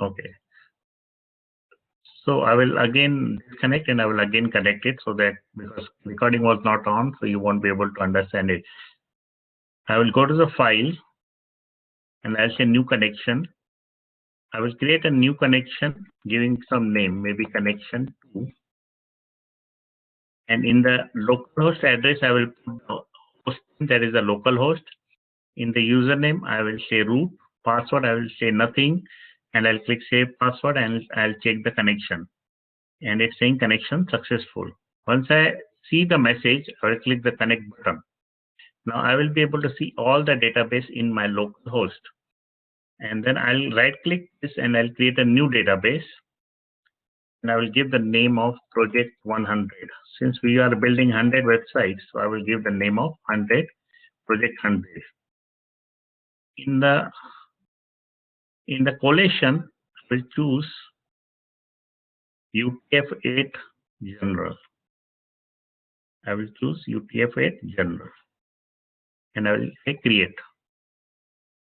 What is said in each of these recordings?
Okay. So I will again disconnect and I will again connect it so that because recording was not on, so you won't be able to understand it. I will go to the file and I'll say new connection. I will create a new connection giving some name, maybe connection 2. And in the localhost address, I will put the host that is the local host. In the username, I will say root. Password, I will say nothing. And I'll click save password and I'll check the connection. And it's saying connection successful. Once I see the message, I will click the connect button. Now I will be able to see all the database in my local host. And then I'll right click this and I'll create a new database. And I will give the name of project 100. Since we are building 100 websites, so I will give the name of 100 project 100. In the collation, I will choose UTF-8 general. I will choose UTF-8 general. And I will say create.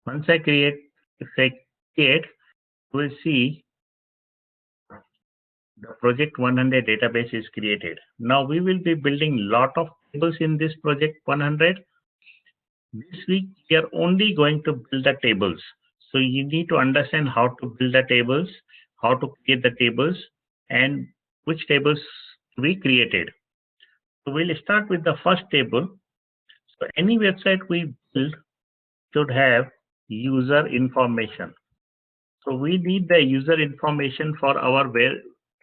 Once I say create, you will see the project 100 database is created. Now we will be building lot of tables in this project 100. This week we are only going to build the tables. So you need to understand how to build the tables, how to create the tables, and which tables to be created. So we'll start with the first table. So any website we build should have user information. So we need the user information for our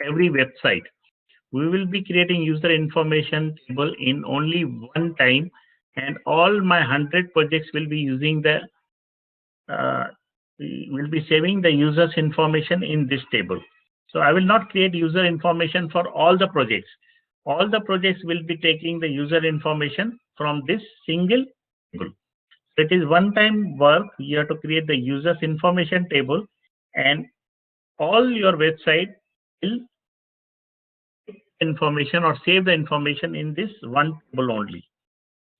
every website. We will be creating user information table in only one time, and all my 100 projects will be using the will be saving the users information in this table. So I will not create user information for all the projects. All the projects will be taking the user information from this single table. So it is one time work. You have to create the users information table, and all your website will information or save the information in this one table only.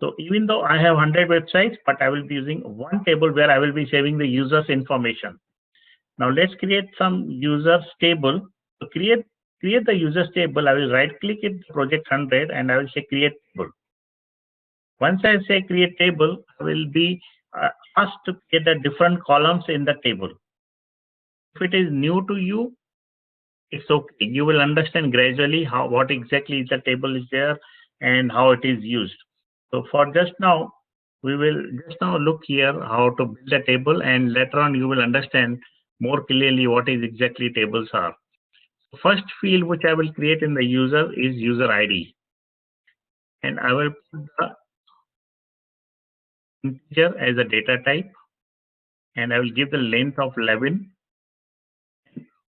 So even though I have 100 websites, but I will be using one table where I will be saving the users information. Now let's create some users table. To create the users table, I will right click it project 100 and I will say create table. Once I say create table, I will be asked to create the different columns in the table. If it is new to you, it's okay. You will understand gradually what exactly the table is there and how it is used. So for just now, we will just now look here how to build a table, and later on you will understand more clearly what is exactly tables are. First field which I will create in the user is user ID, and I will put the integer as a data type, and I will give the length of 11.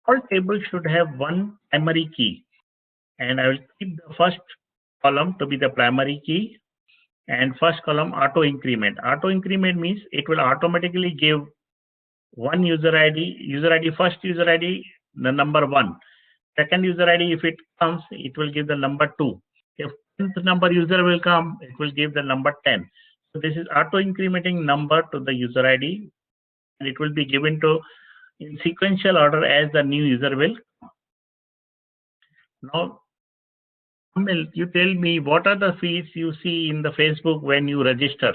All tables should have one primary key, and I will keep the first column to be the primary key, and first column auto increment. Auto increment means it will automatically give one user ID, first user ID, the number 1. Second user ID, if it comes, it will give the number 2. If 10th number user will come, it will give the number 10. So this is auto incrementing number to the user ID, and it will be given to in sequential order as the new user will. Now, Amil, you tell me what are the fields you see in the Facebook when you register?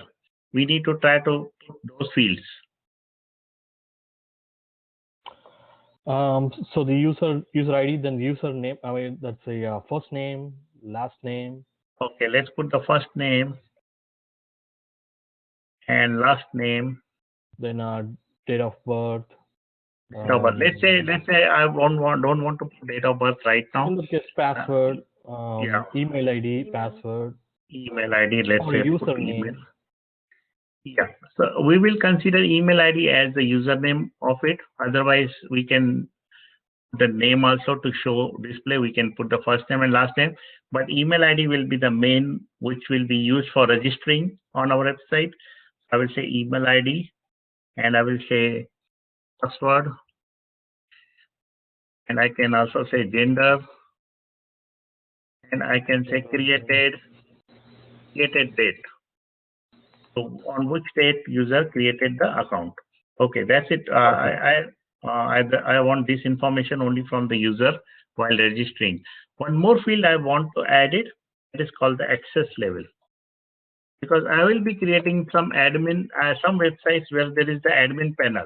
We need to try to put those fields. So the user ID, then username. I mean, that's a first name, last name. Okay, let's put the first name and last name. Then date of birth. Date of birth. Let's say I don't want to put date of birth right now. In the case, password. Yeah. Email ID, password. Email ID. Let's say username. Yeah. So we will consider email ID as the username of it. Otherwise, we can the name also to show display. We can put the first name and last name, but email ID will be the main which will be used for registering on our website. I will say email ID, and I will say password, and I can also say gender, and I can say created date. So on which date user created the account. Okay, that's it. I want this information only from the user while registering. One more field I want to add it. It is called the access level, because I will be creating some admin, some websites where there is the admin panel,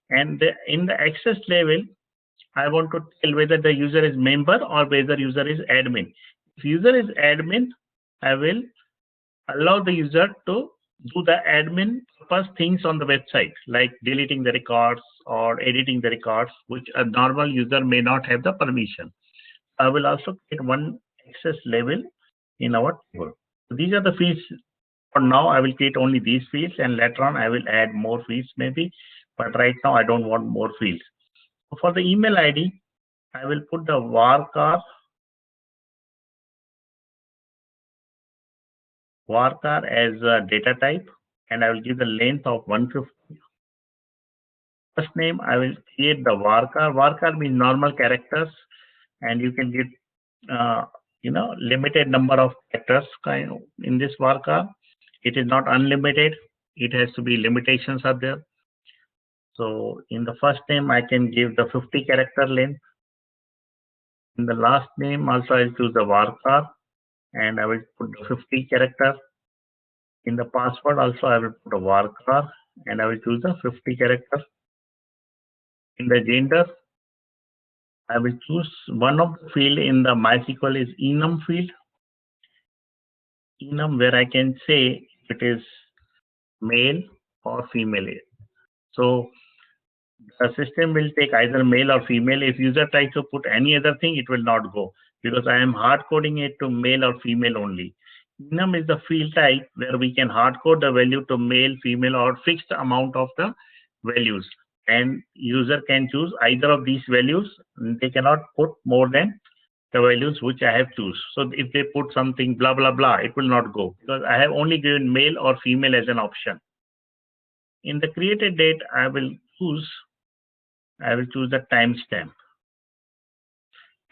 and in the access level, I want to tell whether the user is member or whether user is admin. If user is admin, I will allow the user to do the admin purpose things on the website, like deleting the records or editing the records, which a normal user may not have the permission. I will also create one access level in our table. So these are the fields. For now, I will create only these fields, and later on I will add more fields maybe. But right now I don't want more fields. For the email ID, I will put the varchar as a data type, and I will give the length of 150. First name, I will create the varchar. Varchar means normal characters, and you can get limited number of characters kind of in this varchar. It is not unlimited. It has to be limitations are there. So in the first name, I can give the 50 character length. In the last name, also I'll choose the varchar, and I will put the 50 character. In the password, also I will put a varchar, and I will choose the 50 character. In the gender, I will choose one of the field in the MySQL is enum field. Enum, where I can say it is male or female. So the system will take either male or female. If user tries to put any other thing, it will not go, because I am hard coding it to male or female only. Enum is the field type where we can hard code the value to male, female, or fixed amount of the values, and user can choose either of these values. They cannot put more than the values which I have choose. So if they put something blah blah blah, it will not go, because I have only given male or female as an option. In the created date, I will choose the timestamp.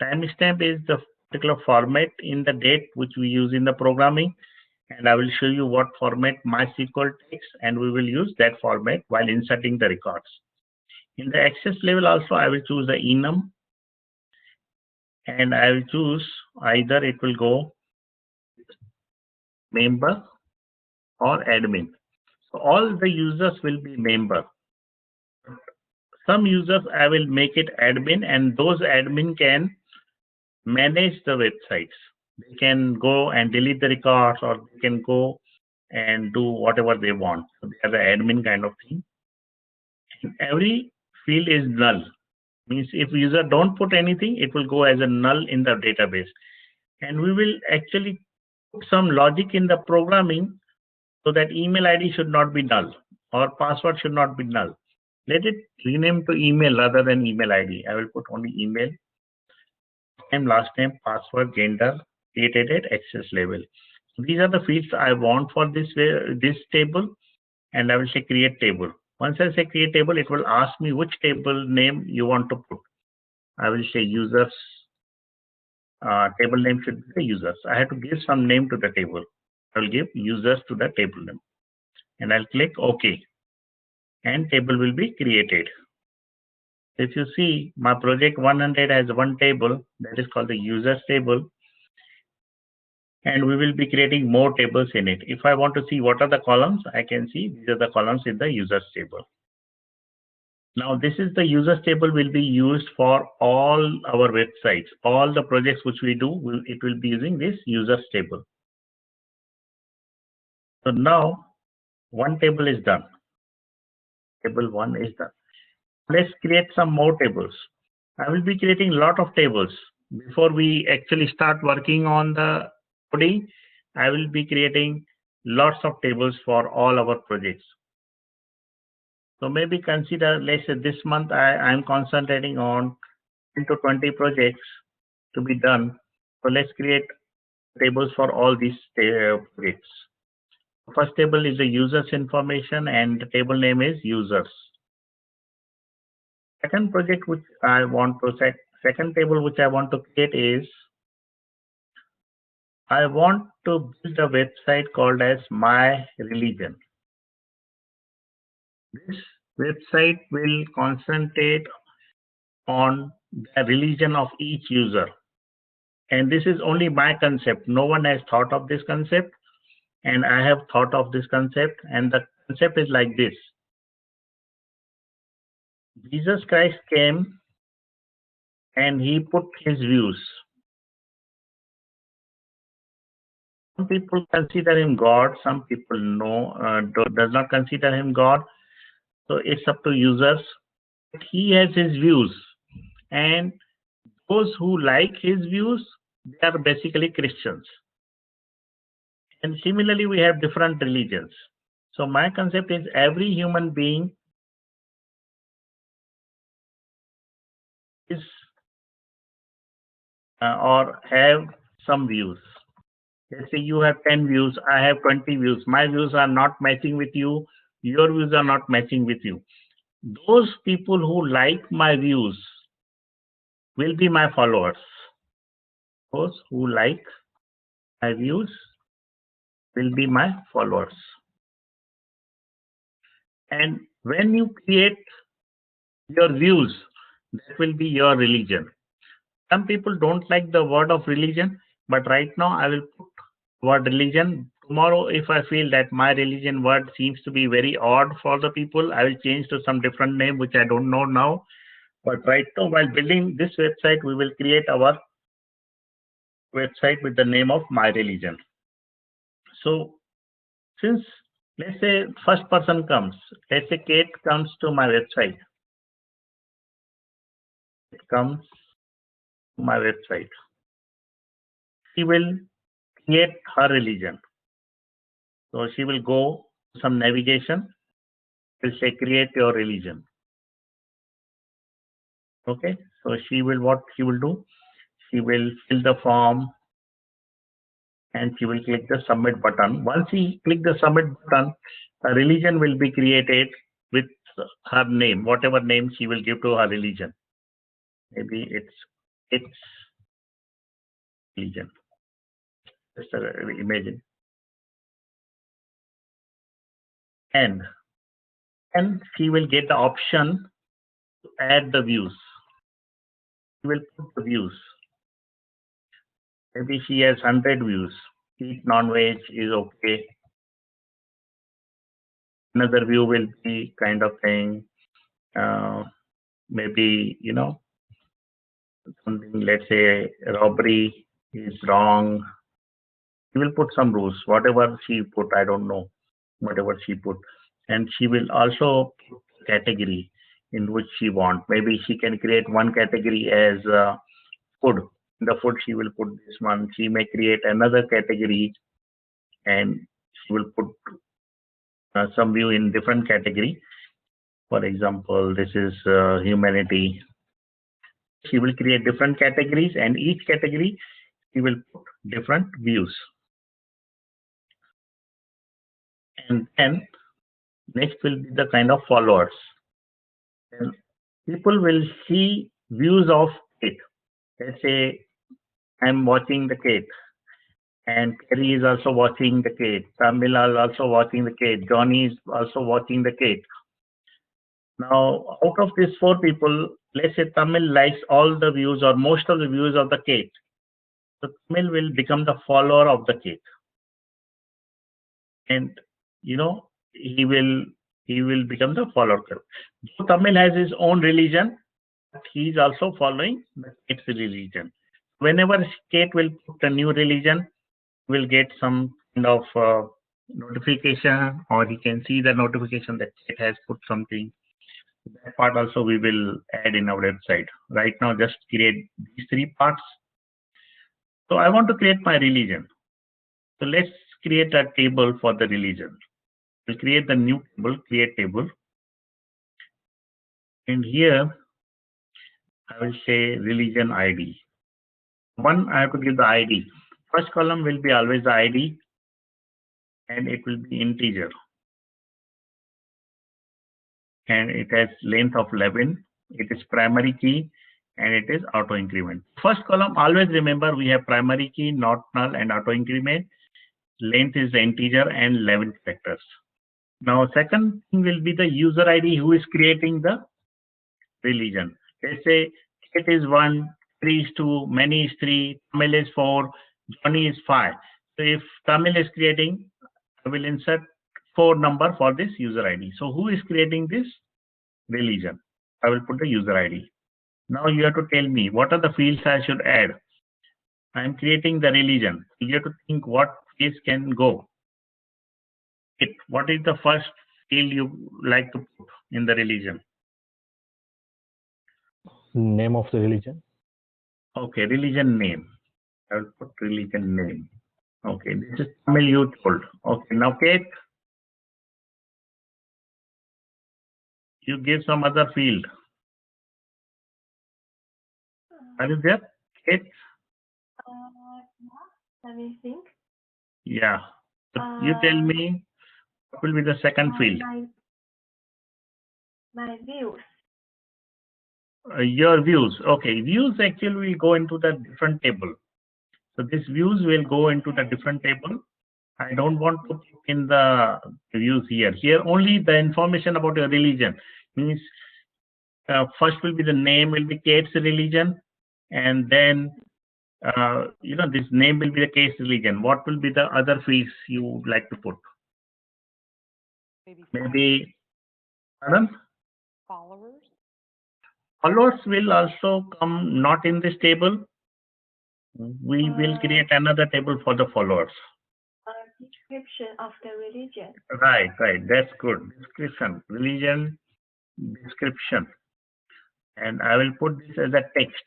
Timestamp is the particular format in the date which we use in the programming, and I will show you what format MySQL takes, and we will use that format while inserting the records. In the access level also, I will choose the enum, and I will choose either it will go member or admin. So all the users will be member. Some users I will make it admin, and those admin can manage the websites. They can go and delete the records, or they can go and do whatever they want. So they are the admin kind of thing. And every field is null. Means if user don't put anything, it will go as a null in the database. And we will actually put some logic in the programming so that email ID should not be null or password should not be null. Let it rename to email rather than email ID. I will put only email, name, last name, password, gender, created at access level. So these are the fields I want for this table, and I will say create table. Once I say create table, it will ask me which table name you want to put. I will say users. Table name should be the users. I have to give some name to the table. I will give users to the table name, and I'll click OK, and table will be created. If you see, my project 100 has one table that is called the users table, and we will be creating more tables in it. If I want to see what are the columns, I can see these are the columns in the users table. Now this is the users table will be used for all our websites. All the projects which we do, it will be using this users table. So now one table is done. Table 1 is done. Let's create some more tables. I will be creating a lot of tables. Before we actually start working on the coding, I will be creating lots of tables for all our projects. So maybe consider, let's say this month I'm concentrating on 10 to 20 projects to be done. So let's create tables for all these projects. First table is the users information, and the table name is users. Second project which I want to set, second table which I want to create is, I want to build a website called as My Religion. This website will concentrate on the religion of each user. And this is only my concept. No one has thought of this concept, and I have thought of this concept. And the concept is like this: Jesus Christ came and he put his views. Some people consider him God, some people does not consider him God. So it's up to users. He has his views, and those who like his views, they are basically Christians. And similarly, we have different religions. So my concept is every human being is or have some views. Let's say you have 10 views, I have 20 views. My views are not matching with you. Your views are not matching with you. Those people who like my views will be my followers. Those who like my views will be my followers. And when you create your views, that will be your religion. Some people don't like the word of religion, but right now I will put word religion. Tomorrow, if I feel that my religion word seems to be very odd for the people, I will change to some different name, which I don't know now. But right now, while building this website, we will create our website with the name of my religion. So since, let's say, first person comes, let's say Kate comes to my website. It comes to my website. She will create her religion. So she will go some navigation. Will say create your religion. Okay. So what she will do? She will fill the form and she will click the submit button. Once she click the submit button, a religion will be created with her name, whatever name she will give to her religion. Maybe it's religion. Just imagine. And she will get the option to add the views. She will put the views. Maybe she has 100 views. Eat non-veg is okay. Another view will be kind of thing, maybe, something, let's say robbery is wrong. She will put some rules, whatever she put, I don't know, whatever she put. And she will also put category in which she want. Maybe she can create one category as food. In the food, she will put this one. She may create another category and she will put some view in different category. For example, this is humanity. She will create different categories, and each category she will put different views. And then next will be the kind of followers. And people will see views of Kate. Let's say I'm watching the Kate, and Kerry is also watching the Kate. Tamil is also watching the Kate. Johnny is also watching the Kate. Now, out of these 4 people, let's say Tamil likes all the views or most of the views of the Kate. So Tamil will become the follower of the Kate. And he will become the follower. So Tamil has his own religion, but he is also following the Kate's religion. Whenever Kate will put a new religion, will get some kind of notification, or he can see the notification that Kate has put something. That part also we will add in our website. Right now, just create these 3 parts. So I want to create my religion. So let's create a table for the religion. We'll create the new table, create table. And here I will say religion ID. One, I have to give the ID. First column will be always the ID, and it will be integer. And it has length of 11. It is primary key, and it is auto increment. First column, always remember we have primary key, not null, and auto increment. Length is the integer and 11 characters. Now, second thing will be the user ID who is creating the religion. Let's say Kate is 1, Three is 2, Many is 3, Tamil is 4, Johnny is 5. So if Tamil is creating, I will insert 4 number for this user ID. So who is creating this? Religion. I will put the user ID. Now you have to tell me what are the fields I should add. I am creating the religion. You have to think what fields can go. What is the first field you like to put in the religion? Name of the religion. Okay, religion name. I will put religion name. Okay, this is Tamil you told. Okay, now Kate, you give some other field. Are you there, Kate? Let me think. Yeah. So you tell me what will be the second field. My views. Your views. Okay, views actually will go into the different table. So this views will go into the different table. I don't want to put in the views here. Here only the information about your religion means first will be the name will be Kate's religion, and then this name will be the Kate's religion. What will be the other fields you would like to put? Maybe pardon? Followers. Followers will also come not in this table. We will create another table for the followers. Description of the religion. Right. That's good. Description, religion, description. And I will put this as a text.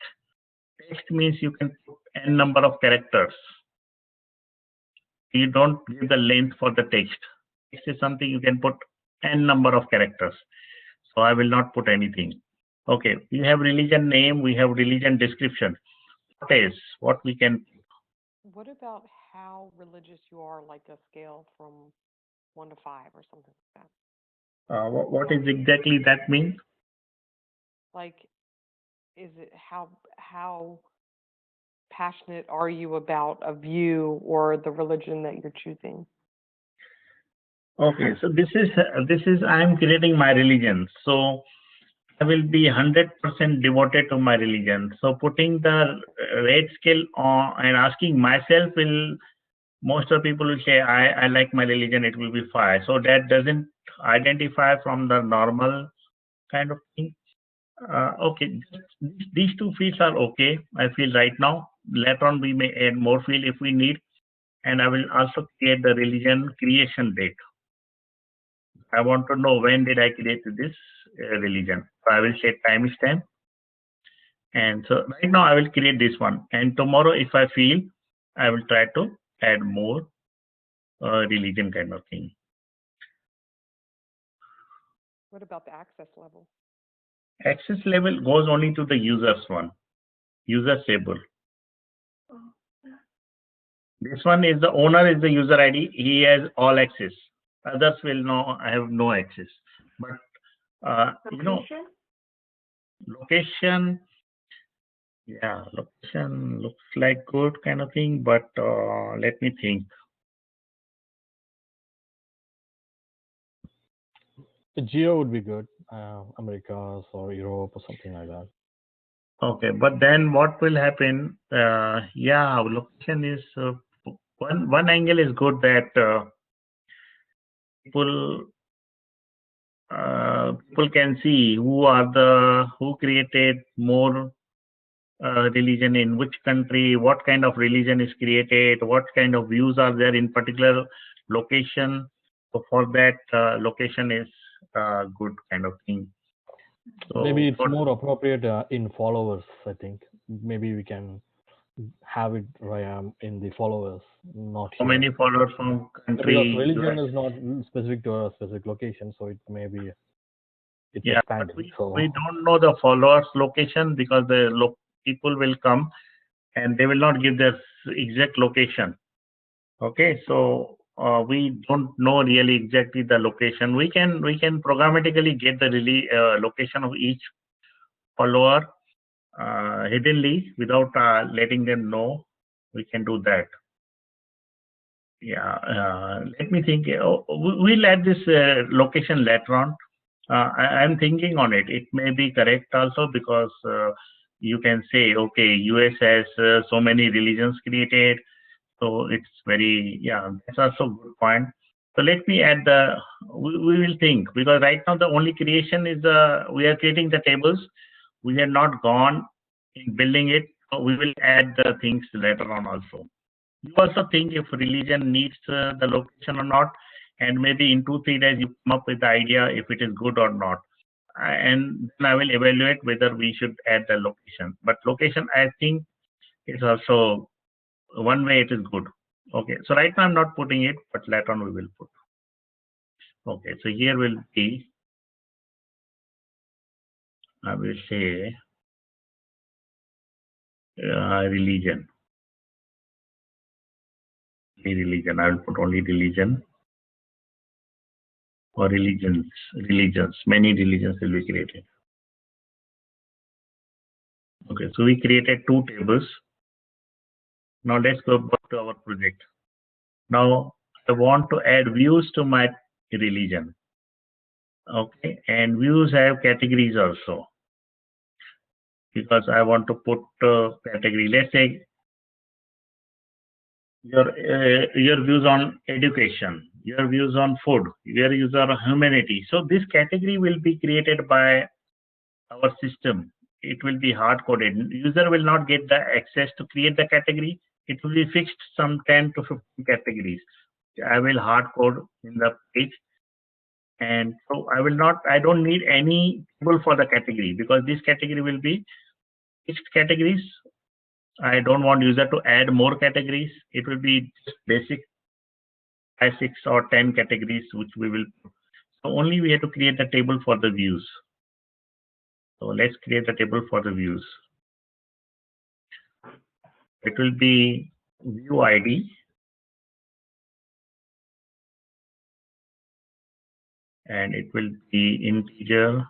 Text means you can put n number of characters. You don't give the length for the text. Text is something you can put n number of characters. So I will not put anything. Okay, we have religion name, we have religion description. What we can. What about how religious you are, like a scale from 1 to 5 or something like that? What is exactly that mean? Like, is it how passionate are you about a view or the religion that you're choosing? Okay, so this is I am creating my religion. So I will be 100% devoted to my religion. So putting the rate scale on and asking myself most of people will say I like my religion, it will be 5. So that doesn't identify from the normal kind of thing. Okay, these 2 fields are okay. I feel right now. Later on we may add more field if we need, and I will also create the religion creation date. I want to know when did I create this religion. So I will say timestamp. And so right now I will create this one. And tomorrow, if I feel, I will try to add more religion kind of thing. What about the access level? Access level goes only to the users one. User table. This one is the owner is the user ID. He has all access. Others will know I have no access. But location. Yeah, location looks like good kind of thing, but let me think. The geo would be good, Americas or Europe or something like that. Okay, but then what will happen? Yeah, location is one angle is good that people can see who created more religion in which country, what kind of religion is created, what kind of views are there in particular location. So for that, location is good kind of thing. So maybe it's more appropriate in followers. I think maybe we can have it in the followers, not how here. many followers from country? Because religion is not specific to a specific location, so it may be expanded. But we don't know the followers location because the people will come and they will not give their exact location. Okay, so we don't know really exactly the location. We can programmatically get the location of each follower hiddenly without letting them know. We can do that. Yeah, let me think. We'll add this location later on. I'm thinking on it. It may be correct also because you can say, okay, US has so many religions created, so it's very, yeah, that's also a good point. So let me add we will think, because right now the only creation is we are creating the tables. We have not gone in building it. So we will add the things later on also. You also think if religion needs the location or not, and maybe in 2 3 days you come up with the idea if it is good or not, and then I will evaluate whether we should add the location. But location, I think, is also one way it is good. Okay, so right now I'm not putting it, but later on we will put. Okay, so here will be, I will say, religion. Religion. I will put only religion or religions. Religions. Many religions will be created. Okay, so we created 2 tables. Now let's go back to our project. Now I want to add views to my religion. Okay, and views have categories also, because I want to put category. Let's say your views on education, your views on food, your views on humanity. So this category will be created by our system. It will be hard coded. User will not get the access to create the category. It will be fixed some 10 to 15 categories. I will hard code in the page. And so I don't need any table for the category, because this category will be fixed categories. I don't want user to add more categories. It will be just basic 5, 6 or 10 categories which we will. So only we have to create the table for the views. So let's create the table for the views. It will be view ID, and it will be integer.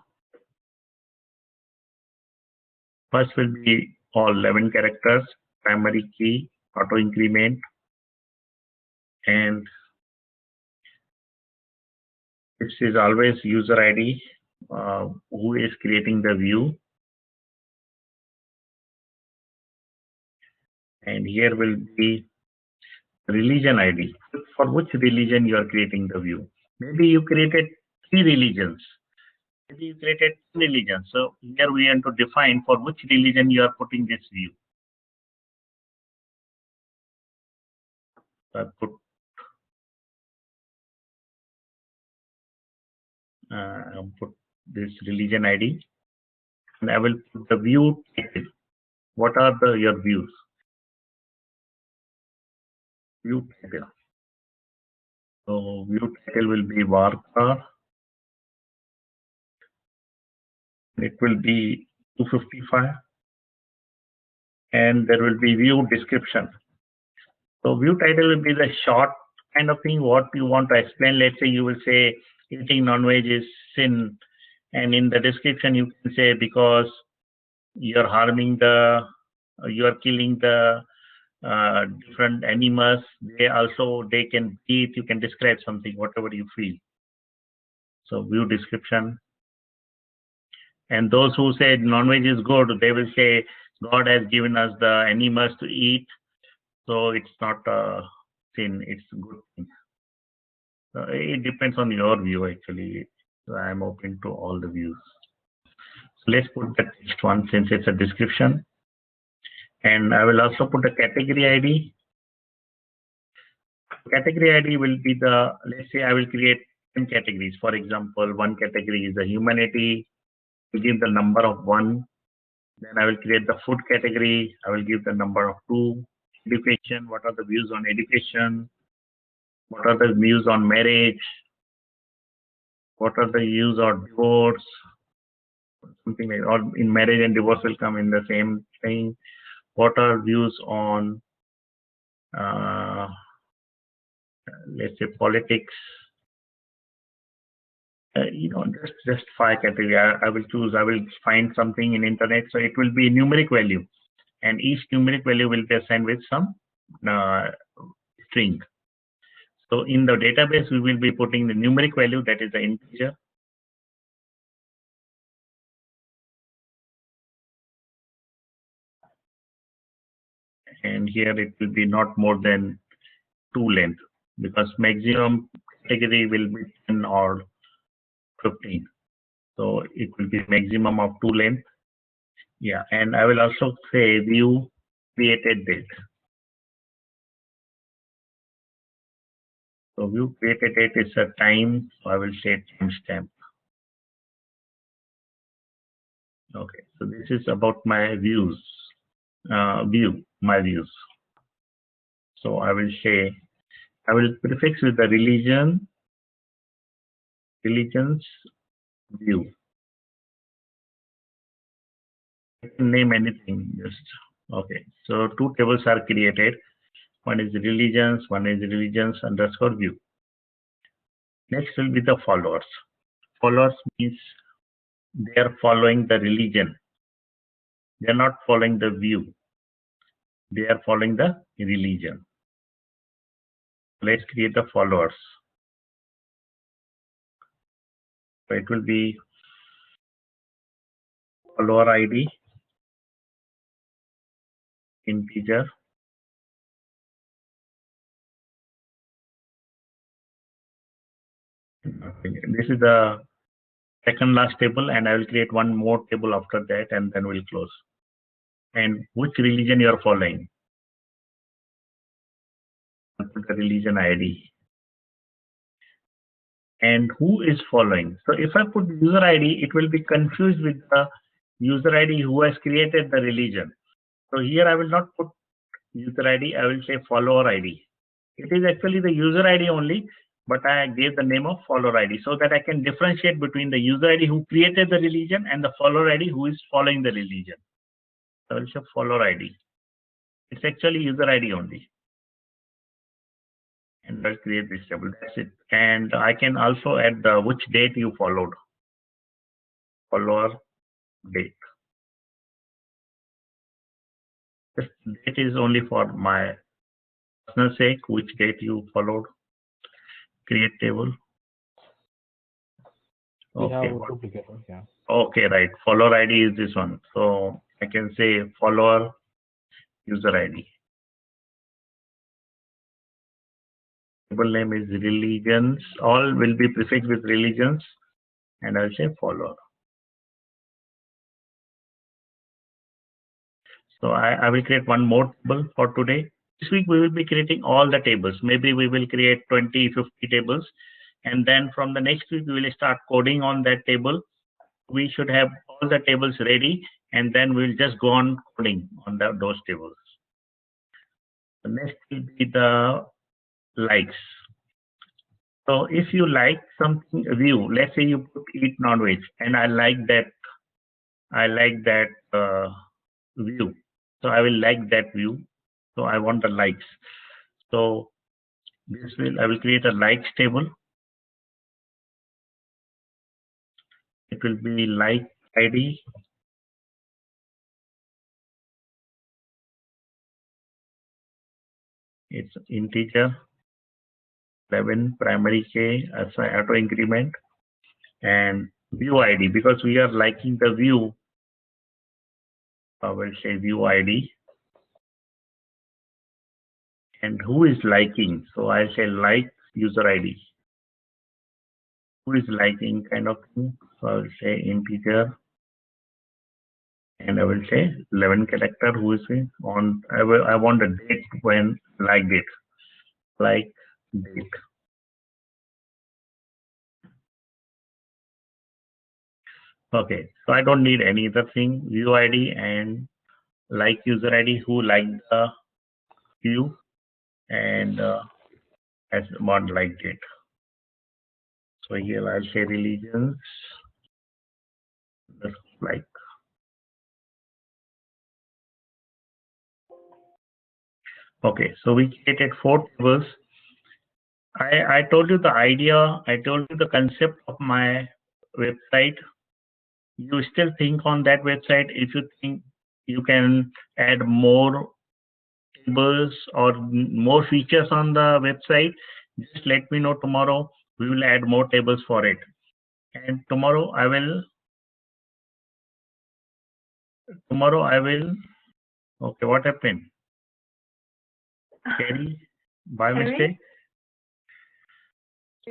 First will be all 11 characters, primary key, auto increment, and this is always user ID, who is creating the view. And here will be religion ID, for which religion you are creating the view. Maybe you created 3 religions. Maybe you created 2 religions. So here we have to define for which religion you are putting this view. So I put this religion ID, and I will put the view title. What are your views? View title. So view title will be Varkar. It will be 255, and there will be view description. So view title will be the short kind of thing what you want to explain. Let's say you will say eating non-veg is sin, and in the description you can say because you are harming you are killing the different animals. They can eat. You can describe something, whatever you feel. So view description. And those who say non-veg is good, they will say God has given us the animals to eat, so it's not a sin, it's a good thing. So it depends on your view actually. So I'm open to all the views. So let's put the text one since it's a description. And I will also put a category ID. Category ID will be let's say I will create 10 categories. For example, one category is the humanity. We give the number of 1. Then I will create the food category. I will give the number of 2. Education. What are the views on education? What are the views on marriage? What are the views on divorce? Something like, or in marriage and divorce will come in the same thing. What are views on, let's say, politics? Just 5 categories. I will choose. I will find something in internet. So it will be numeric value, and each numeric value will be assigned with some string. So in the database, we will be putting the numeric value, that is the integer. and here it will be not more than 2 length, because maximum category will be 10 or 15. So it will be maximum of 2 length. Yeah, and I will also say view created date. So view created date is a time, so I will say timestamp. Okay, so this is about my views, my views. So I will say, I will prefix with the religions view. I can name anything, just, okay. So 2 tables are created. One is religions underscore view. Next will be the followers. Followers means they are following the religion. They are not following the view. They are following the religion. Let's create the followers. So it will be follower ID, integer. This is the second last table, and I will create one more table after that, and then we'll close. And which religion you are following? Put the religion ID. And who is following? So if I put user ID, it will be confused with the user ID who has created the religion. So here I will not put user ID, I will say follower ID. It is actually the user ID only, but I gave the name of follower ID so that I can differentiate between the user ID who created the religion and the follower ID who is following the religion. So I will say follower ID. It's actually user ID only. And I'll create this table. That's it. And I can also add the which date you followed. Follower date. This date is only for my personal sake, which date you followed. Create table. We have Okay. a duplicate, yeah. Okay, right. Follower ID is this one. So I can say follower user ID. Table name is religions. All will be prefixed with religions, and I'll say follower. So I will create one more table for today. This week we will be creating all the tables. Maybe we will create 20, 50 tables. And then from the next week, we will start coding on that table. We should have all the tables ready, and then we'll just go on coding on those tables. The next will be the likes. So if you like something view, let's say you put eat non-veg, and I like that view. So I will like that view. So I want the likes. So I will create a likes table. It will be like ID. It's integer 11 primary key as auto increment, and view ID, because we are liking the view. I will say view ID. And who is liking? So I'll say like user ID. Who is liking kind of thing? So I will say integer. And I will say 11 character who is on. I want the date when liked it. Like date. Okay, so I don't need any other thing. View ID and like user ID who liked the view, and as one liked it. So here I'll say religions. Just like. Okay, so we created 4 tables. I told you the idea, I told you the concept of my website. You still think on that website. If you think you can add more tables or more features on the website, just let me know tomorrow. We will add more tables for it. And tomorrow I will, okay, what happened? Carrie, by Carrie? mistake?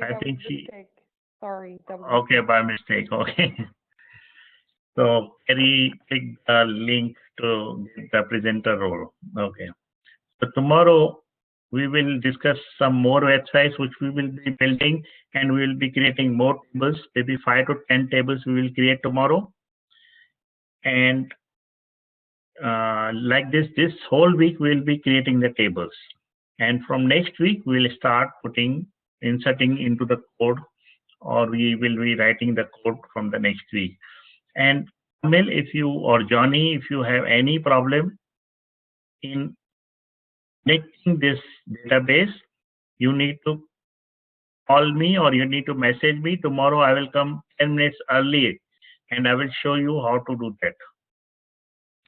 I That was think a she, mistake. Sorry, that was a okay, by mistake, okay. So Carrie clicked the link to get the presenter role. Okay. So tomorrow we will discuss some more websites which we will be building, and we will be creating more tables, maybe 5 to 10 tables we will create tomorrow. And like this whole week we will be creating the tables. And from next week we will start inserting into the code, or we will be writing the code from the next week. And Kamil, if you or Johnny, if you have any problem in connecting this database, you need to call me or you need to message me. Tomorrow I will come 10 minutes early and I will show you how to do that.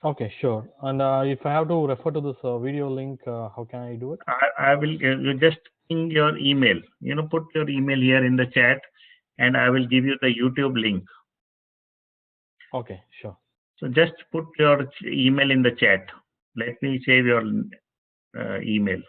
Okay, sure. And if I have to refer to this video link, how can I do it? I will you just ping your email. Put your email here in the chat and I will give you the YouTube link. Okay, sure. So just put your email in the chat. Let me save your email.